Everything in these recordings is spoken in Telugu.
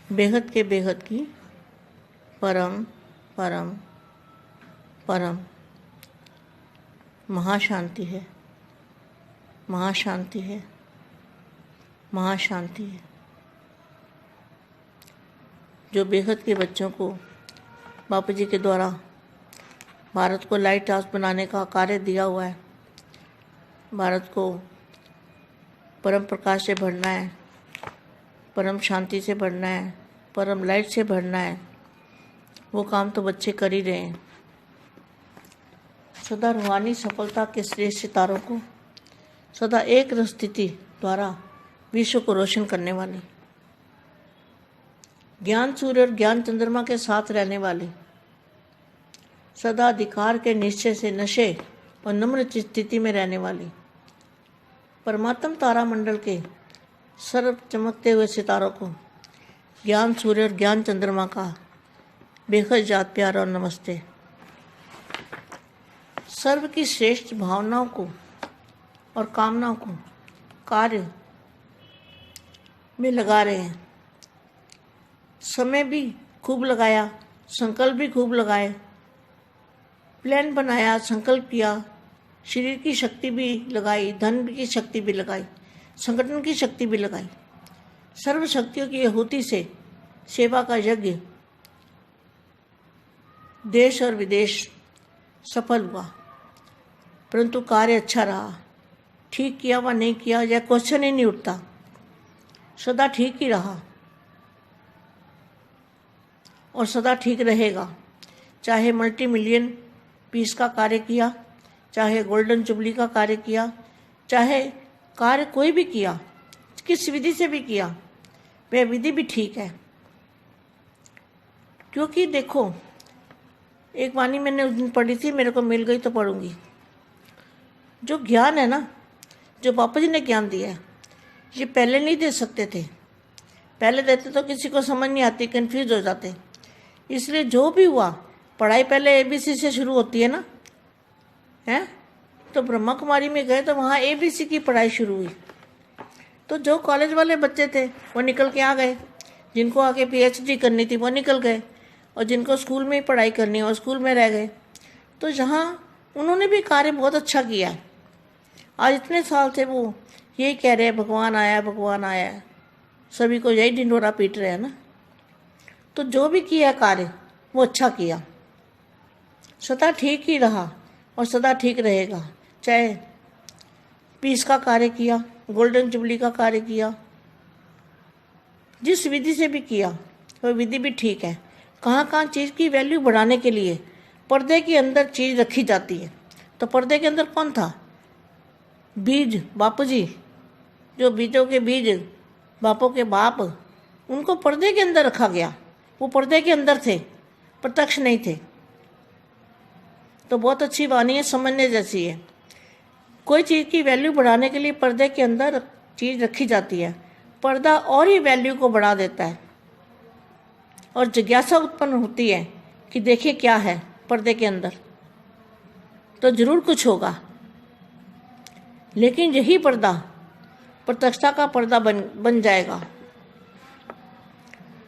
बेहद के बेहद की परम परम परम महाशांति है, महाशांति है, महाशांति है। जो बेहद के बच्चों को बापू जी के द्वारा भारत को लाइट हाउस बनाने का कार्य दिया हुआ है, भारत को परम प्रकाश से भरना है, परम शांति से भरना है, परम लाइट से भरना है, वो काम तो बच्चे कर ही रहे हैं। सदा रूहानी सफलता के श्रेष्ठ सितारों को सदा एक स्थिति द्वारा विश्व को रोशन करने वाली, ज्ञान सूर्य और ज्ञान चंद्रमा के साथ रहने वाली, सदा अधिकार के निश्चय से नशे और नम्र स्थिति में रहने वाली, परमात्म तारा मंडल के सर्व चमकते हुए सितारों को ज्ञान सूर्य और ज्ञान चंद्रमा का बेहद याद प्यार और नमस्ते। सर्व की श्रेष्ठ भावनाओं को और कामनाओं को कार्य में लगा रहे हैं। समय भी खूब लगाया, संकल्प भी खूब लगाए, प्लान बनाया, संकल्प किया, शरीर की शक्ति भी लगाई, धन की शक्ति भी लगाई, संगठन की शक्ति भी लगाई। सर्व शक्तियों की आहुति से सेवा का यज्ञ देश और विदेश सफल हुआ, परंतु कार्य अच्छा रहा। ठीक किया व नहीं किया यह क्वेश्चन ही नहीं उठता, सदा ठीक ही रहा और सदा ठीक रहेगा। चाहे मल्टी मिलियन पीस का कार्य किया, चाहे गोल्डन जुबली का कार्य किया, चाहे कार्य कोई भी किया, किस विधि से भी किया, वह विधि भी ठीक है। क्योंकि देखो, एक वाणी मैंने उस दिन पढ़ी थी, मेरे को मिल गई तो पढ़ूंगी। जो ज्ञान है ना, जो बापू जी ने ज्ञान दिया है, ये पहले नहीं दे सकते थे। पहले देते तो किसी को समझ नहीं आती, कंफ्यूज हो जाते। इसलिए जो भी हुआ, पढ़ाई पहले ABC से शुरू होती है ना, है तो ब्रह्मा कुमारी में गए तो वहाँ ABC की पढ़ाई शुरू हुई। तो जो कॉलेज वाले बच्चे थे वो निकल के आ गए, जिनको आगे PhD करनी थी वो निकल गए, और जिनको स्कूल में ही पढ़ाई करनी है वो स्कूल में रह गए। तो यहाँ उन्होंने भी कार्य बहुत अच्छा किया है। आज इतने साल से वो यही कह रहे हैं भगवान आया, भगवान आया है, सभी को यही ढिंढोरा पीट रहे हैं ना। तो जो भी किया कार्य वो अच्छा किया, सदा ठीक ही रहा और सदा ठीक रहेगा। चाहे पीस का कार्य किया, गोल्डन जुबली का कार्य किया, जिस विधि से भी किया वो विधि भी ठीक है। कहाँ कहाँ चीज़ की वैल्यू बढ़ाने के लिए पर्दे के अंदर चीज़ रखी जाती है। तो पर्दे के अंदर कौन था? बीज, बापू जी। जो बीजों के बीज, बापों के बाप, उनको पर्दे के अंदर रखा गया। वो पर्दे के अंदर थे, प्रत्यक्ष नहीं थे। तो बहुत अच्छी वाणी है, समझने जैसी है। कोई चीज़ की वैल्यू बढ़ाने के लिए पर्दे के अंदर चीज़ रखी जाती है। पर्दा और ही वैल्यू को बढ़ा देता है, और जिज्ञासा उत्पन्न होती है कि देखिए क्या है पर्दे के अंदर, तो जरूर कुछ होगा। लेकिन यही पर्दा प्रत्यक्षता का पर्दा बन जाएगा।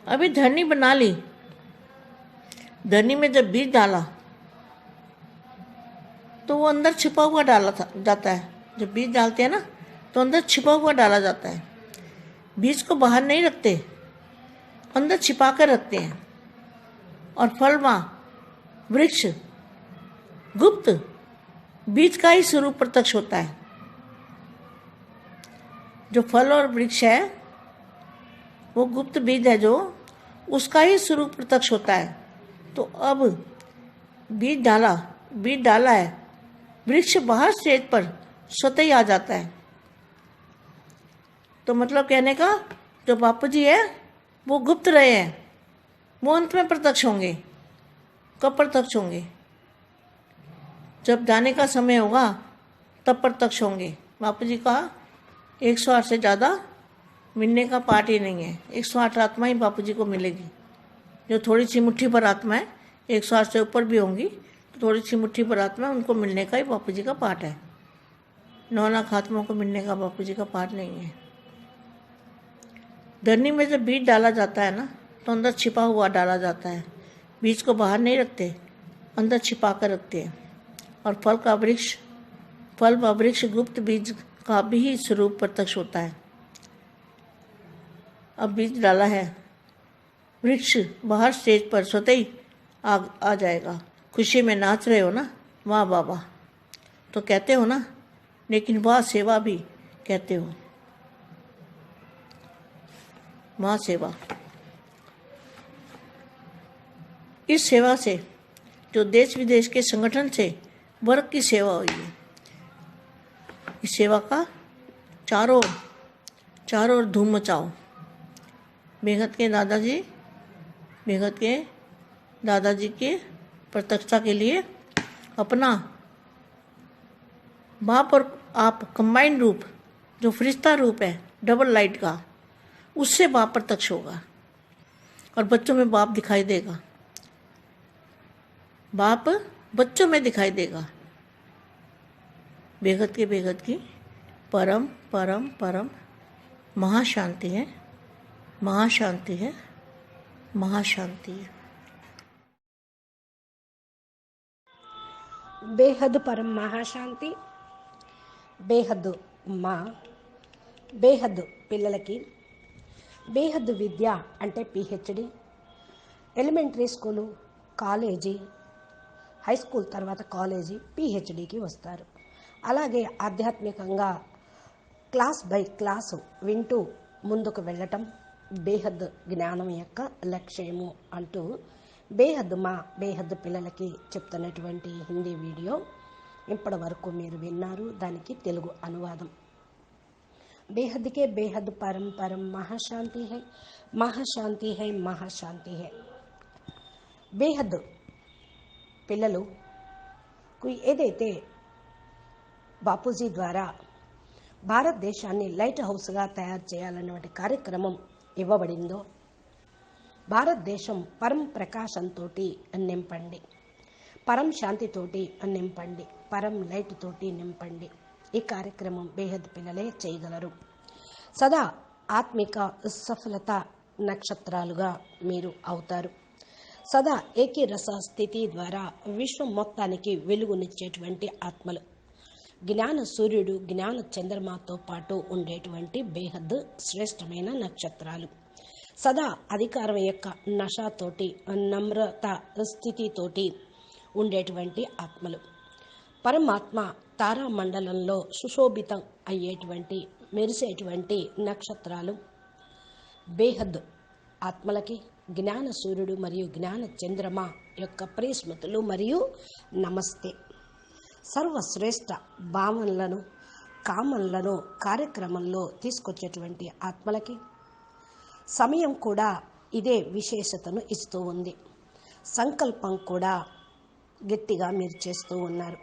अभी धरनी बना ली, धरनी में जब बीज डाला तो वो अंदर छिपा हुआ डाला जाता है। जब बीज डालते हैं ना तो अंदर छिपा हुआ डाला जाता है। बीज को बाहर नहीं रखते, अंदर छिपा कर रखते हैं। और फलवा वृक्ष गुप्त बीज का ही स्वरूप प्रत्यक्ष होता है। जो फल और वृक्ष है वो गुप्त बीज है, जो उसका ही स्वरूप प्रत्यक्ष होता है। तो अब बीज डाला है, वृक्ष बाहर स्टेज पर स्वतः ही आ जाता है। तो मतलब कहने का, जो बापू जी है वो गुप्त रहे हैं, वो अंत में प्रत्यक्ष होंगे। कब प्रत्यक्ष होंगे? जब जाने का समय होगा तब प्रत्यक्ष होंगे। बापू जी का 108 से ज़्यादा मिलने का पार्ट ही नहीं है। 108 आत्मा ही बापू जी को मिलेगी। जो थोड़ी सी मुट्ठी भर आत्मा है, 108 से ऊपर भी होंगी, तो थोड़ी सी मुट्ठी भर आत्मा, उनको मिलने का ही बापू जी का पार्ट है। 9 लाख आत्माओं को मिलने का बापू जी का पार्ट नहीं है। धरनी में जब बीज डाला जाता है ना, तो अंदर छिपा हुआ डाला जाता है। बीज को बाहर नहीं रखते, अंदर छिपा कर रखते हैं। और फल व वृक्ष गुप्त बीज का भी स्वरूप प्रत्यक्ष होता है। अब बीज डाला है, वृक्ष बाहर स्टेज पर स्वतः ही आ जाएगा। खुशी में नाच रहे हो ना, वाह वाह वाह तो कहते हो ना, लेकिन वाह सेवा भी कहते हो। माँ सेवा, इस सेवा से जो देश विदेश के संगठन से वर्ग की सेवा हुई है, इस सेवा का चारों ओर धूम मचाओ। बेहद के दादाजी के प्रत्यक्षता के लिए अपना बाप और आप कंबाइंड रूप, जो फरिश्ता रूप है डबल लाइट का, उससे बाप प्रत्यक्ष होगा और बच्चों में बाप दिखाई देगा। बाप बच्चों में दिखाई देगा। बेहद की परम परम परम महाशांति है, महाशांति है, महाशांति है। బేహద్ పరం మహాశాంతి, బేహద్ మా, బేహద్ పిల్లలకి. బేహద్ విద్య అంటే PhD, elementary school, college, high school తర్వాత కాలేజీ, పిహెచ్డికి వస్తారు. అలాగే ఆధ్యాత్మికంగా క్లాస్ బై క్లాసు వింటూ ముందుకు వెళ్ళటం బేహద్ జ్ఞానం యొక్క లక్ష్యము అంటూ బేహద్ మా, బేహద్ పిల్లలకి చెప్తున్నటువంటి హిందీ వీడియో ఇప్పటి వరకు మీరు విన్నారు. దానికి తెలుగు అనువాదం. బేహద్కే బేహద్ పరం పరం మహాశాంతి హై, మహాశాంతి హై, మహాశాంతి హై. బేహద్ పిల్లలు ఏదైతే బాపూజీ ద్వారా భారతదేశాన్ని లైట్ హౌస్గా తయారు చేయాలన్నటువంటి కార్యక్రమం ఇవ్వబడిందో, భారతదేశం పరం ప్రకాశంతో నింపండి, పరం శాంతితోటి నింపండి, పరం లైట్ తోటి నింపండి. ఈ కార్యక్రమం బేహద్ పిల్లలే చేయగలరు. సదా ఆత్మిక సఫలత నక్షత్రాలుగా మీరు అవుతారు. సదా ఏకీరస స్థితి ద్వారా విశ్వం మొత్తానికి వెలుగునిచ్చేటువంటి ఆత్మలు. జ్ఞాన సూర్యుడు, జ్ఞాన చంద్రమాతో పాటు ఉండేటువంటి బేహద్ శ్రేష్టమైన నక్షత్రాలు. సదా అధికారం యొక్క నషాతోటి, నమ్రత స్థితితోటి ఉండేటువంటి ఆత్మలు. పరమాత్మ తారామండలంలో సుశోభితం అయ్యేటువంటి మెరిసేటువంటి నక్షత్రాలు బేహద్ ఆత్మలకి జ్ఞాన సూర్యుడు మరియు జ్ఞాన చంద్రమ యొక్క ప్రియస్మృతులు మరియు నమస్తే. సర్వశ్రేష్ఠ భావనలను, కామనలను కార్యక్రమంలో తీసుకొచ్చేటువంటి ఆత్మలకి సమయం కూడా ఇదే విశేషతను ఇస్తూ ఉంది. సంకల్పం కూడా గట్టిగా మీరు చేస్తూ ఉన్నారు,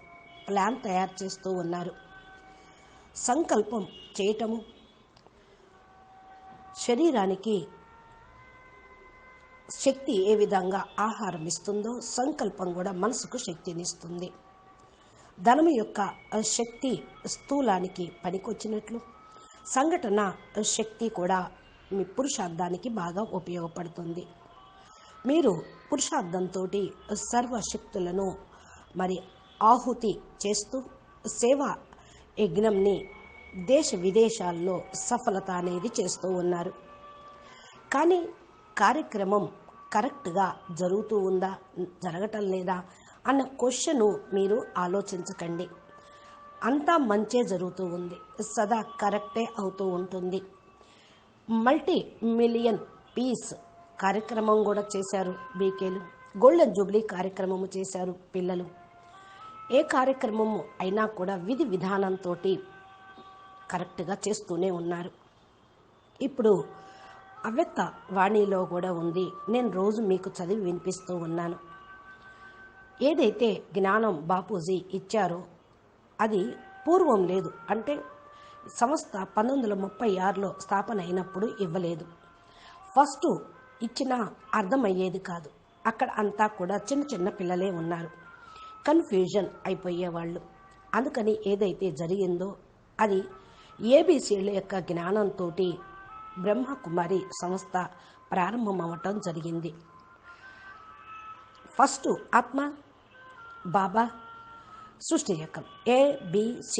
ప్లాన్ తయారు చేస్తూ ఉన్నారు. సంకల్పం చేయటము శరీరానికి శక్తి ఏ విధంగా ఆహారం ఇస్తుందో, సంకల్పం కూడా మనసుకు శక్తినిస్తుంది. ధనము యొక్క శక్తి స్థూలానికి పనికొచ్చినట్లు సంఘటన శక్తి కూడా మీ పురుషార్థానికి బాగా ఉపయోగపడుతుంది. మీరు పురుషార్థంతో సర్వశక్తులను మరి ఆహుతి చేస్తూ సేవా యజ్ఞంని దేశ విదేశాల్లో సఫలత అనేది చేస్తూ ఉన్నారు. కానీ కార్యక్రమం కరెక్ట్గా జరుగుతూ ఉందా, జరగటం లేదా అన్న క్వశ్చను మీరు ఆలోచించకండి. అంతా మంచే జరుగుతూ ఉంది, సదా కరెక్టే అవుతూ ఉంటుంది. మల్టీ మిలియన్ పీస్ కార్యక్రమం కూడా చేశారు బీకేలు. గోల్డెన్ జూబ్లీ కార్యక్రమము చేశారు పిల్లలు. ఏ కార్యక్రమము అయినా కూడా విధి విధానంతో కరెక్ట్గా చేస్తూనే ఉన్నారు. ఇప్పుడు అవ్యక్త వాణిలో కూడా ఉంది, నేను రోజు మీకు చదివి వినిపిస్తూ ఉన్నాను. ఏదైతే జ్ఞానం బాపూజీ ఇచ్చారో అది పూర్వం లేదు, అంటే సంస్థ 1936లో స్థాపన అయినప్పుడు ఇవ్వలేదు. ఫస్ట్ ఇచ్చినా అర్థమయ్యేది కాదు. అక్కడ అంతా కూడా చిన్న చిన్న పిల్లలే ఉన్నారు, కన్ఫ్యూజన్ అయిపోయేవాళ్ళు. అందుకని ఏదైతే జరిగిందో అది ఏబీసీల యొక్క జ్ఞానంతో బ్రహ్మకుమారి సంస్థ ప్రారంభమవటం జరిగింది. ఫస్ట్ ఆత్మ, బాబా, సృష్టిచక్రం ABC.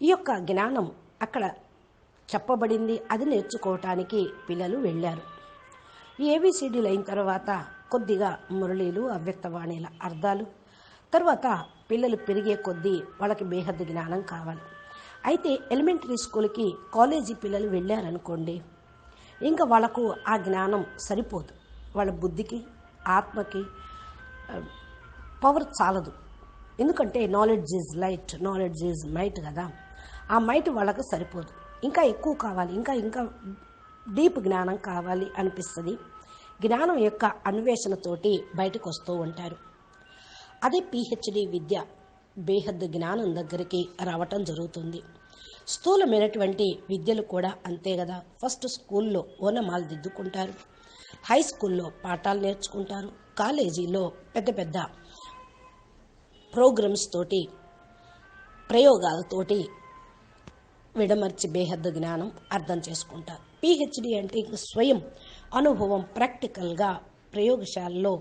ఈ యొక్క జ్ఞానం అక్కడ చెప్పబడింది. అది నేర్చుకోవటానికి పిల్లలు వెళ్ళారు. ఈ ABCDలు అయిన తర్వాత కొద్దిగా మురళీలు, అవ్యక్తవాణిల అర్థాలు, తర్వాత పిల్లలు పెరిగే కొద్దీ వాళ్ళకి బేహద్దు జ్ఞానం కావాలి. అయితే ఎలిమెంటరీ స్కూల్కి, కాలేజీ పిల్లలు వెళ్ళారనుకోండి, ఇంకా వాళ్ళకు ఆ జ్ఞానం సరిపోదు. వాళ్ళ బుద్ధికి, ఆత్మకి పవర్ చాలదు. ఎందుకంటే knowledge is light, knowledge is might కదా. ఆ మైట్ వాళ్ళకు సరిపోదు. ఇంకా ఎక్కువ కావాలి, ఇంకా డీప్ జ్ఞానం కావాలి అనిపిస్తుంది. జ్ఞానం యొక్క అన్వేషణతోటి బయటకు వస్తూ ఉంటారు. అదే PhD విద్య బేహద్దు జ్ఞానం దగ్గరికి రావటం జరుగుతుంది. స్థూలమైనటువంటి విద్యలు కూడా అంతే కదా. ఫస్ట్ స్కూల్లో ఓనమాలు దిద్దుకుంటారు, హై స్కూల్లో పాఠాలు నేర్చుకుంటారు, కాలేజీలో పెద్ద పెద్ద ప్రోగ్రామ్స్ తోటి, ప్రయోగాలతోటి విడమర్చి బేహద్దు జ్ఞానం అర్థం చేసుకుంటారు. PhD అంటే ఇంక స్వయం అనుభవం, ప్రాక్టికల్గా ప్రయోగశాలలో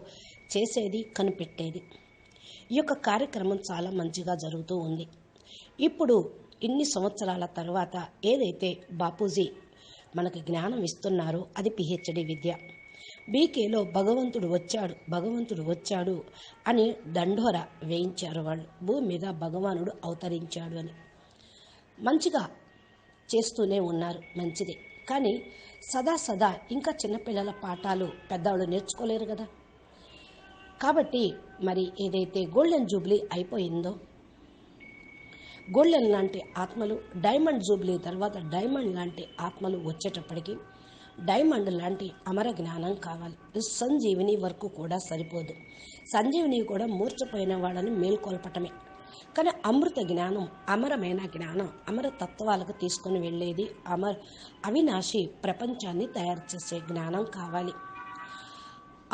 చేసేది, కనిపెట్టేది. ఈ యొక్క కార్యక్రమం చాలా మంచిగా జరుగుతూ ఉంది. ఇప్పుడు ఇన్ని సంవత్సరాల తర్వాత ఏదైతే బాపూజీ మనకు జ్ఞానం ఇస్తున్నారో అది PhD విద్య. BKలో భగవంతుడు వచ్చాడు అని దండోర వేయించారు వాళ్ళు. భూమి మీద భగవానుడు అవతరించాడు అని మంచిగా చేస్తూనే ఉన్నారు, మంచిదే. కానీ సదా ఇంకా చిన్నపిల్లల పాఠాలు పెద్దవాళ్ళు నేర్చుకోలేరు కదా. కాబట్టి మరి ఏదైతే గోల్డెన్ జూబ్లీ అయిపోయిందో, గోల్డెన్ లాంటి ఆత్మలు, డైమండ్ జూబ్లీ తర్వాత డైమండ్ లాంటి ఆత్మలు వచ్చేటప్పటికి డైమండ్ లాంటి అమర జ్ఞానం కావాలి. సంజీవిని వరకు కూడా సరిపోదు. సంజీవిని కూడా మూర్చపోయిన వాళ్ళని మేల్కొల్పటమే. కానీ అమృత జ్ఞానం, అమరమైన జ్ఞానం, అమర తత్వాలకు తీసుకుని వెళ్ళేది, అవినాశి ప్రపంచాన్ని తయారు చేసే జ్ఞానం కావాలి.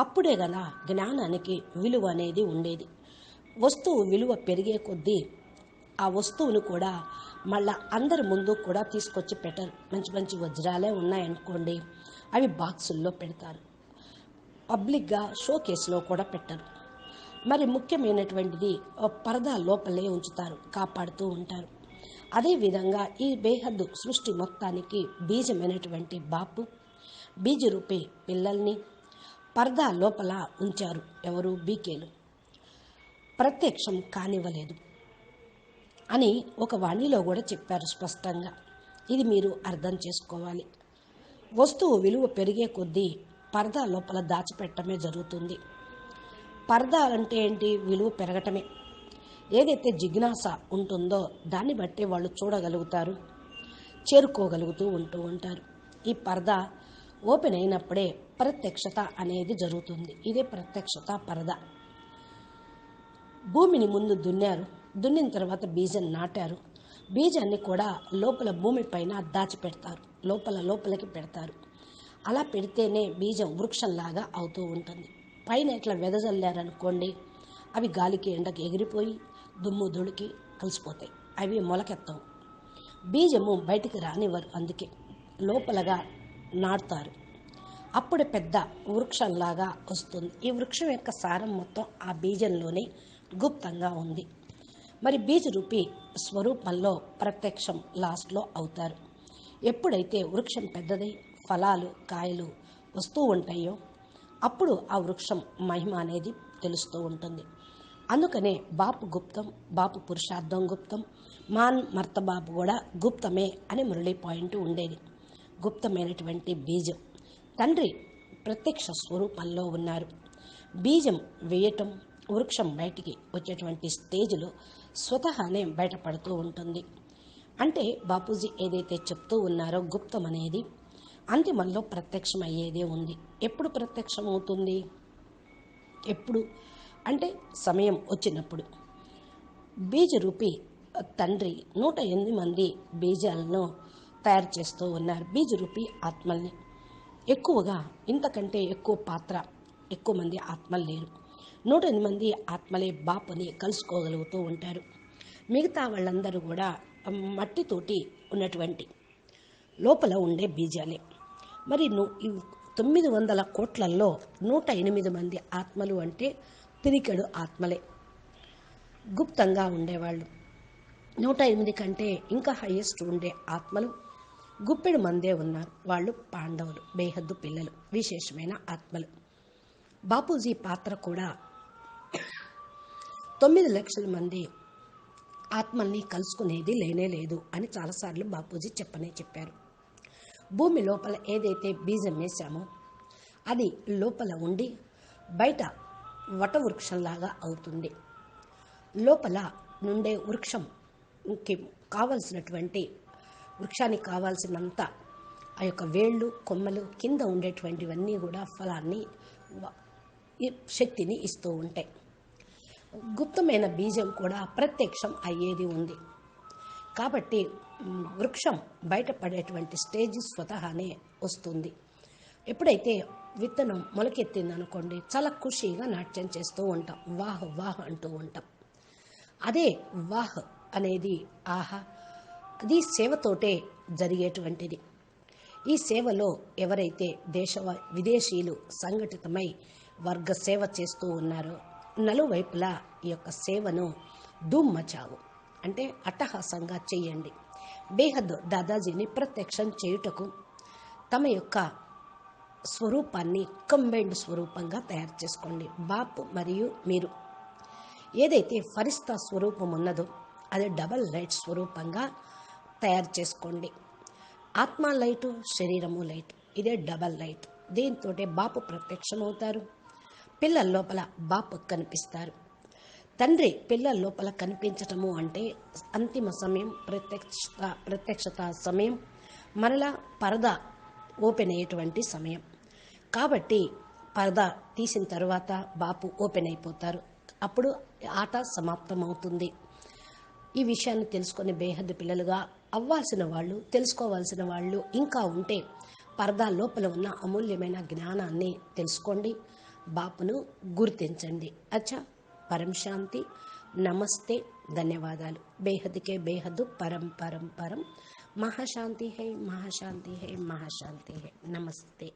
అప్పుడే కదా జ్ఞానానికి విలువ అనేది ఉండేది. వస్తువు విలువ పెరిగే కొద్దీ ఆ వస్తువును కూడా మళ్ళా అందరి ముందు కూడా తీసుకొచ్చి పెట్టరు. మంచి మంచి వజ్రాలే ఉన్నాయనుకోండి, అవి బాక్సుల్లో పెడతారు, పబ్లిక్గా షోకేస్లో కూడా పెట్టరు. మరి ముఖ్యమైనటువంటిది పరదా లోపలే ఉంచుతారు, కాపాడుతూ ఉంటారు. అదేవిధంగా ఈ బేహద్దు సృష్టి మొత్తానికి బీజమైనటువంటి బాపు, బీజరూపే పిల్లల్ని పరదా లోపల ఉంచారు. ఎవరు? BKలు. ప్రత్యక్షం కానివ్వలేదు అని ఒక వాణిలో కూడా చెప్పారు స్పష్టంగా. ఇది మీరు అర్థం చేసుకోవాలి. వస్తువు విలువ పెరిగే కొద్దీ పరదా లోపల దాచిపెట్టడమే జరుగుతుంది. పరదా అంటే ఏంటి? విలువ పెరగటమే. ఏదైతే జిజ్ఞాస ఉంటుందో దాన్ని బట్టి వాళ్ళు చూడగలుగుతారు, చేరుకోగలుగుతూ ఉంటూ ఉంటారు. ఈ పరదా ఓపెన్ అయినప్పుడే ప్రత్యక్షత అనేది జరుగుతుంది. ఇదే ప్రత్యక్షత పరదా. భూమిని ముందు దున్నారు, దున్నిన తర్వాత బీజం నాటారు. బీజాన్ని కూడా లోపల భూమి పైన దాచిపెడతారు, లోపలికి పెడతారు. అలా పెడితేనే బీజం వృక్షంలాగా అవుతూ ఉంటుంది. పైన ఇట్లా వెదజల్లారనుకోండి, అవి గాలికి ఎండకి ఎగిరిపోయి దుమ్ము ధూళికి కలిసిపోతాయి, అవి మొలకెత్తవు. బీజము బయటికి రానివ్వరు, అందుకే లోపలగా నాటుతారు. అప్పుడు పెద్ద వృక్షంలాగా వస్తుంది. ఈ వృక్షం యొక్క సారం మొత్తం ఆ బీజంలోనే గుప్తంగా ఉంది. మరి బీజరూపి స్వరూపంలో ప్రత్యక్షం లాస్ట్లో అవుతారు. ఎప్పుడైతే వృక్షం పెద్దదై ఫలాలు, కాయలు వస్తూ ఉంటాయో అప్పుడు ఆ వృక్షం మహిమ అనేది తెలుస్తూ ఉంటుంది. అందుకనే బాపు గుప్తం, బాపు పురుషార్థం గుప్తం, మాన్ మర్తబాబు కూడా గుప్తమే అని మురళీ పాయింట్ ఉండేది. గుప్తమైనటువంటి బీజం తండ్రి ప్రత్యక్ష స్వరూపంలో ఉన్నారు. బీజం వేయటం, వృక్షం బయటికి వచ్చేటువంటి స్టేజ్లో స్వతహానే బయటపడుతూ ఉంటుంది. అంటే బాపూజీ ఏదైతే చెప్తూ ఉన్నారో గుప్తం అనేది అంతిమంలో ప్రత్యక్షం అయ్యేదే ఉంది. ఎప్పుడు ప్రత్యక్షం అవుతుంది? ఎప్పుడు అంటే సమయం వచ్చినప్పుడు. బీజరూపి తండ్రి 108 మంది బీజాలను తయారు చేస్తూ ఉన్నారు. బీజరూపి ఆత్మల్ని ఎక్కువగా, ఇంతకంటే ఎక్కువ పాత్ర, ఎక్కువ మంది ఆత్మలు లేరు. 108 మంది ఆత్మలే బాపుని కలుసుకోగలుగుతూ ఉంటారు. మిగతా వాళ్ళందరూ కూడా మట్టితోటి ఉన్నటువంటి లోపల ఉండే బీజాలే. మరి 900 కోట్లల్లో 108 మంది ఆత్మలు అంటే పిరికెడు ఆత్మలే గుప్తంగా ఉండేవాళ్ళు. 108 కంటే ఇంకా హైయెస్ట్ ఉండే ఆత్మలు గుప్పెడు మందే ఉన్నారు. వాళ్ళు పాండవులు, బేహద్దు పిల్లలు, విశేషమైన ఆత్మలు. బాపూజీ పాత్ర కూడా 9 లక్షల మంది ఆత్మల్ని కలుసుకునేది లేనే లేదు అని చాలాసార్లు బాపూజీ చెప్పారు. భూమి లోపల ఏదైతే బీజం వేశామో అది లోపల ఉండి బయట వటవృక్షంలాగా అవుతుంది. లోపల నుండే వృక్షంకి కావలసినటువంటి వృక్షానికి కావాల్సినంత ఆ యొక్క వేళ్ళు, కొమ్మలు, కింద ఉండేటువంటివన్నీ కూడా ఫలాన్ని, శక్తిని ఇస్తూ ఉంటాయి. గుప్తమైన బీజం కూడా ప్రత్యక్షం అయ్యేది ఉంది. కాబట్టి వృక్షం బయటపడేటువంటి స్టేజ్ స్వతహానే వస్తుంది. ఎప్పుడైతే విత్తనం మొలకెత్తిందనుకోండి, చాలా ఖుషీగా నాట్యం చేస్తూ ఉంటాం, వాహ్ వాహ్ అంటూ ఉంటాం. అదే వాహ్ అనేది ఆహా, అది సేవతోటే జరిగేటువంటిది. ఈ సేవలో ఎవరైతే విదేశీయులు సంఘటితమై వర్గ సేవ చేస్తూ ఉన్నారో, నలువైపులా ఈ యొక్క సేవను ధూమ్ మచావు అంటే అట్టహాసంగా చేయండి. బేహద్ దాదాజీని ప్రత్యక్షం చేయుటకు తమ యొక్క స్వరూపాన్ని కంబైన్డ్ స్వరూపంగా తయారు చేసుకోండి. బాప్ మరియు మీరు ఏదైతే ఫరిస్తా స్వరూపం ఉన్నదో అది డబల్ లైట్ స్వరూపంగా తయారు చేసుకోండి. ఆత్మ లైటు, శరీరము లైట్, ఇదే డబల్ లైట్. దీంతో బాపు ప్రత్యక్షమవుతారు. పిల్లల లోపల బాపు కనిపిస్తారు. తండ్రి పిల్లల లోపల కనిపించటము అంటే అంతిమ సమయం, ప్రత్యక్షత సమయం, మరలా పరదా ఓపెన్ అయ్యేటువంటి సమయం. కాబట్టి పరదా తీసిన తర్వాత బాపు ఓపెన్ అయిపోతారు. అప్పుడు ఆట సమాప్తమవుతుంది. ఈ విషయాన్ని తెలుసుకుని బేహద్దు పిల్లలుగా అవ్వాల్సిన వాళ్ళు, తెలుసుకోవాల్సిన వాళ్ళు ఇంకా ఉంటే పరదా లోపల ఉన్న అమూల్యమైన జ్ఞానాన్ని తెలుసుకోండి, బాపును గుర్తించండి. అచ్చా, పరం శాంతి, నమస్తే, ధన్యవాదాలు. బేహద్కే బేహద్దు, పరం పరం పరం. మహాశాంతి హై, మహాశాంతి హై, మహాశాంతి హై. నమస్తే.